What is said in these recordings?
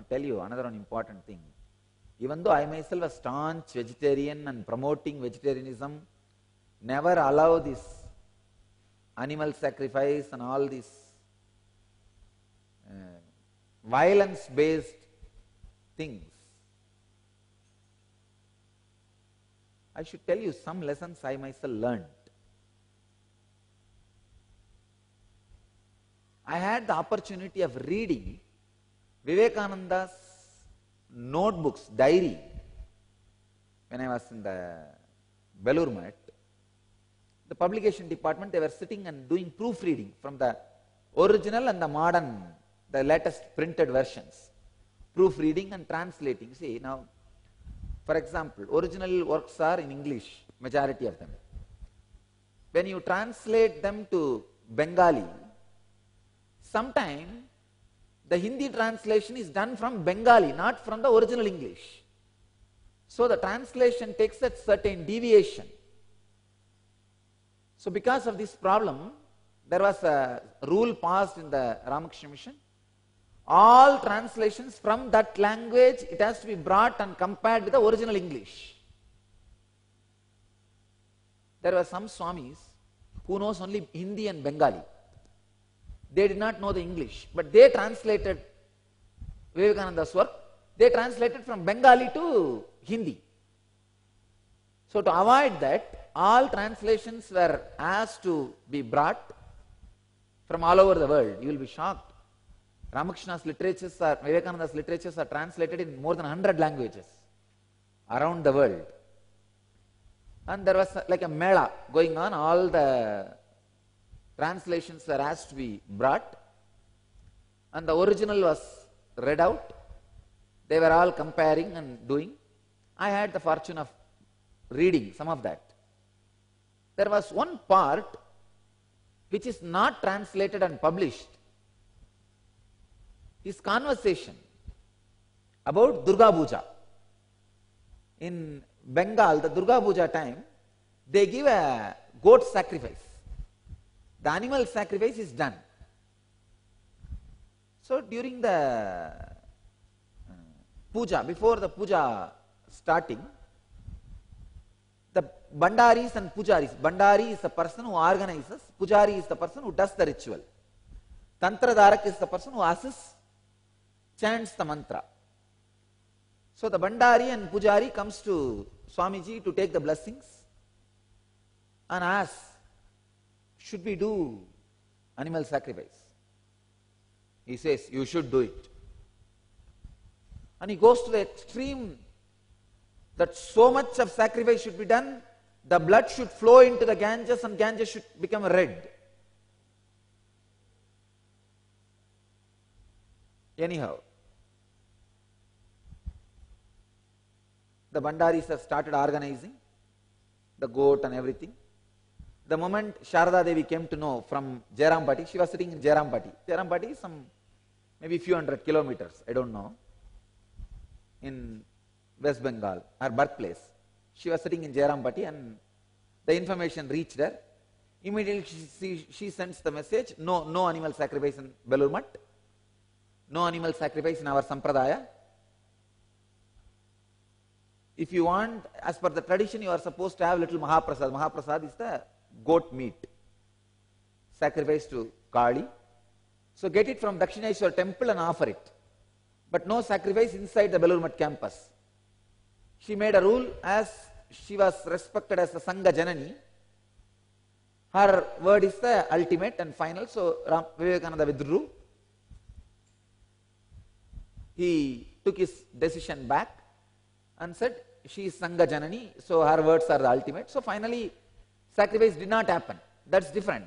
to tell you another one important thing. Even though I myself a staunch vegetarian and promoting vegetarianism, never allow this animal sacrifice and all this violence-based things. I should tell you some lessons I myself learned. I had the opportunity of reading Vivekananda's notebooks, diary, when I was in the Belur Mat. The publication department, they were sitting and doing proofreading from the original and the modern, the latest printed versions. Proofreading and translating. See, now, for example, original works are in English, majority of them. When you translate them to Bengali, sometimes the Hindi translation is done from Bengali, not from the original English. So the translation takes a certain deviation. So because of this problem, there was a rule passed in the Ramakrishna Mission. All translations from that language, it has to be brought and compared with the original English. There were some Swamis who knows only Hindi and Bengali. They did not know the English, but they translated Vivekananda's work. They translated from Bengali to Hindi. So to avoid that, all translations were asked to be brought from all over the world. You will be shocked. Ramakrishna's literatures or Vivekananda's literatures are translated in more than 100 languages around the world. And there was like a mela going on. All the translations were asked to be brought, and the original was read out. They were all comparing and doing. I had the fortune of reading some of that. There was one part which is not translated and published. His conversation about Durga Puja. In Bengal, the Durga Puja time, they give a goat sacrifice. The animal sacrifice is done. So during the puja, before the puja starting, the Bandaris and Pujaris, Bandari is the person who organizes, Pujari is the person who does the ritual. Tantradarak is the person who assists, chants the mantra. So the Bandari and Pujari comes to Swamiji to take the blessings and asks, should we do animal sacrifice? He says, you should do it. And he goes to the extreme that so much of sacrifice should be done, the blood should flow into the Ganges and Ganges should become red. Anyhow, the Bandaris have started organizing the goat and everything. The moment Sharada Devi came to know from Jairampati, she was sitting in Jairampati. Jairampati is some maybe few hundred kilometers, I don't know, in West Bengal, her birthplace. She was sitting in Jairampati and the information reached her. Immediately she sends the message, no animal sacrifice in Belur Mat, no animal sacrifice in our Sampradaya. If you want, as per the tradition, you are supposed to have little Mahaprasad. Mahaprasad is the goat meat, sacrifice to Kali. So get it from Dakshineshwar temple and offer it. But no sacrifice inside the Belur Mat campus. She made a rule, as she was respected as the Sangha Janani. Her word is the ultimate and final. So Vivekananda withdrew. He took his decision back and said, she is Sangha Janani, so her words are the ultimate. So finally, sacrifice did not happen. That's different.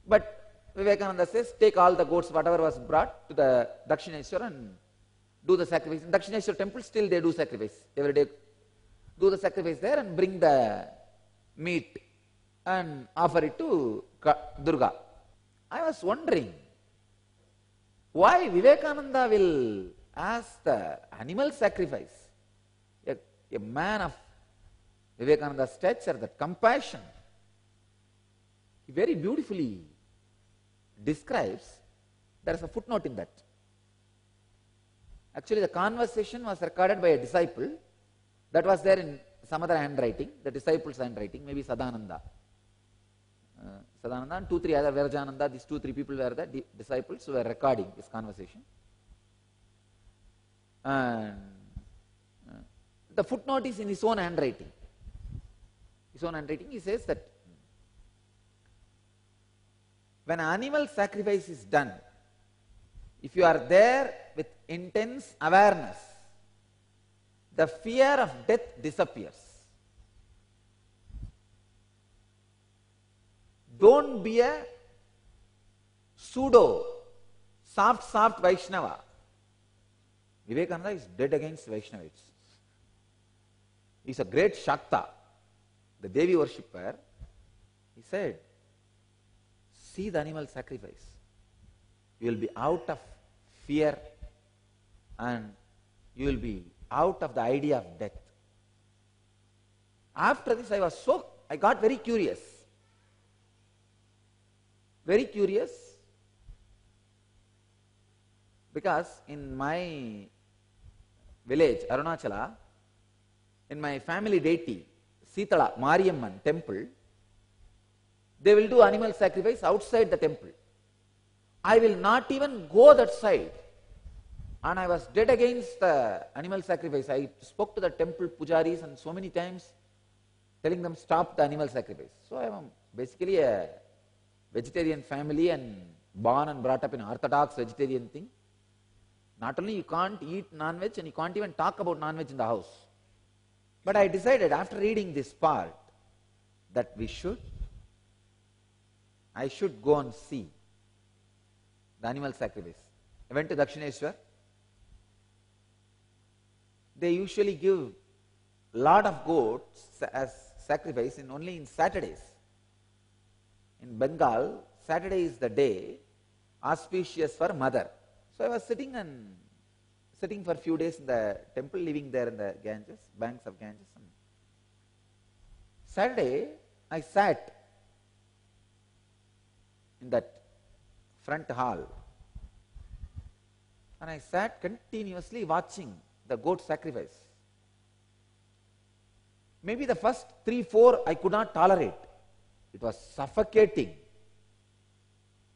But Vivekananda says, take all the goats, whatever was brought to the Dakshineshwar and do the sacrifice. In Dakshineshwar temple, still they do sacrifice. Every day, do the sacrifice there and bring the meat and offer it to Durga. I was wondering, why Vivekananda will ask the animal sacrifice? A man of Vivekananda's stature, that compassion, he very beautifully describes. There is a footnote in that. Actually, the conversation was recorded by a disciple that was there in some other handwriting, the disciple's handwriting, maybe Sadananda. Sadananda and 2-3 other Virajananda, these 2-3 people were the disciples who were recording this conversation. And the footnote is in his own handwriting. His own handwriting, he says that when animal sacrifice is done, if you are there with intense awareness, the fear of death disappears. Don't be a pseudo, soft Vaishnava. Vivekananda is dead against Vaishnavites. He is a great Shakta, the Devi worshipper. He said, see the animal sacrifice. You will be out of fear and you will be out of the idea of death. After this, I got very curious. Very curious, because in my village, Arunachala, in my family deity, Sitala, Mariamman temple, they will do animal sacrifice outside the temple. I will not even go that side. And I was dead against the animal sacrifice. I spoke to the temple pujaris and so many times telling them stop the animal sacrifice. So I am basically a vegetarian family and born and brought up in orthodox vegetarian thing. Not only you can't eat non-veg and you can't even talk about non-veg in the house. But I decided after reading this part that I should go and see the animal sacrifice. I went to Dakshineshwar. They usually give a lot of goats as sacrifice only in Saturdays. In Bengal, Saturday is the day auspicious for mother. So I was sitting for a few days in the temple, living there in the Ganges, banks of Ganges. And Saturday, I sat in that front hall and I sat continuously watching the goat sacrifice. Maybe the first 3-4 I could not tolerate. It was suffocating,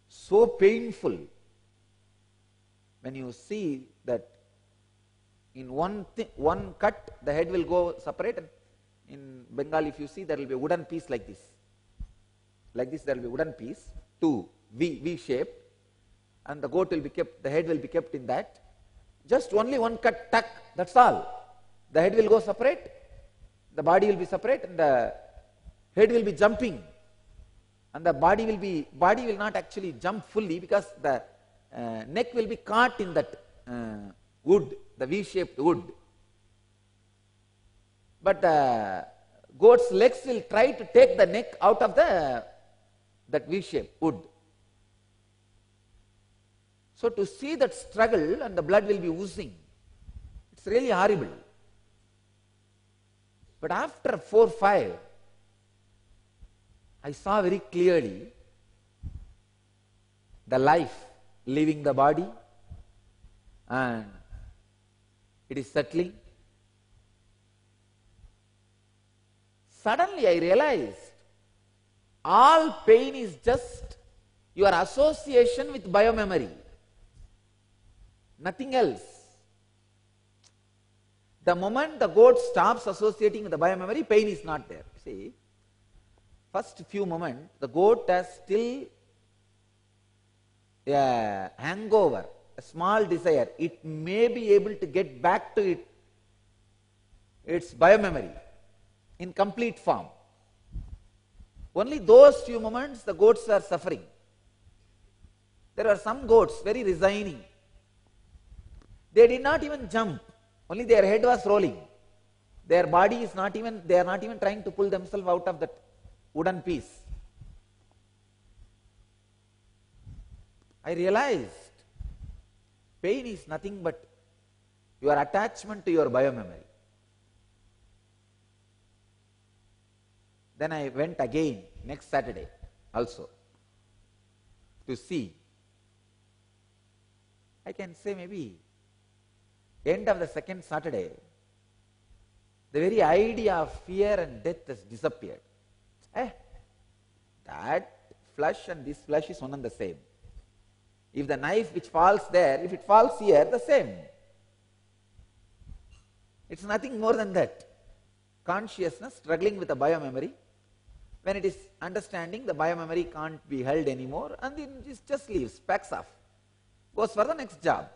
so painful. When you see that in one cut the head will go separate, and in Bengal if you see there will be a wooden piece like this. Like this there will be a wooden piece, V shape, and the goat will be kept, the head will be kept in that. Just only one cut, tuck, that's all. The head will go separate, the body will be separate, and the head will be jumping. And the body will not actually jump fully because the neck will be caught in that wood, the V-shaped wood. But the goat's legs will try to take the neck out of that V-shaped wood. So to see that struggle and the blood will be oozing, it's really horrible. But after 4-5, I saw very clearly the life leaving the body and it is settling. Suddenly I realized all pain is just your association with biomemory, nothing else. The moment the goat stops associating with the biomemory, pain is not there. See, first few moments, the goat has still a hangover, a small desire. It may be able to get back to its biomemory in complete form. Only those few moments the goats are suffering. There are some goats very resigning. They did not even jump, only their head was rolling. Their body is not even, they are not even trying to pull themselves out of that wooden piece. I realized pain is nothing but your attachment to your biomemory. Then I went again next Saturday also to see. I can say maybe end of the second Saturday, the very idea of fear and death has disappeared. That flesh and this flesh is one and the same. If the knife which falls there, if it falls here, the same. It's nothing more than that. Consciousness struggling with a biomemory. When it is understanding, the biomemory can't be held anymore, and then it just leaves, packs off, goes for the next job.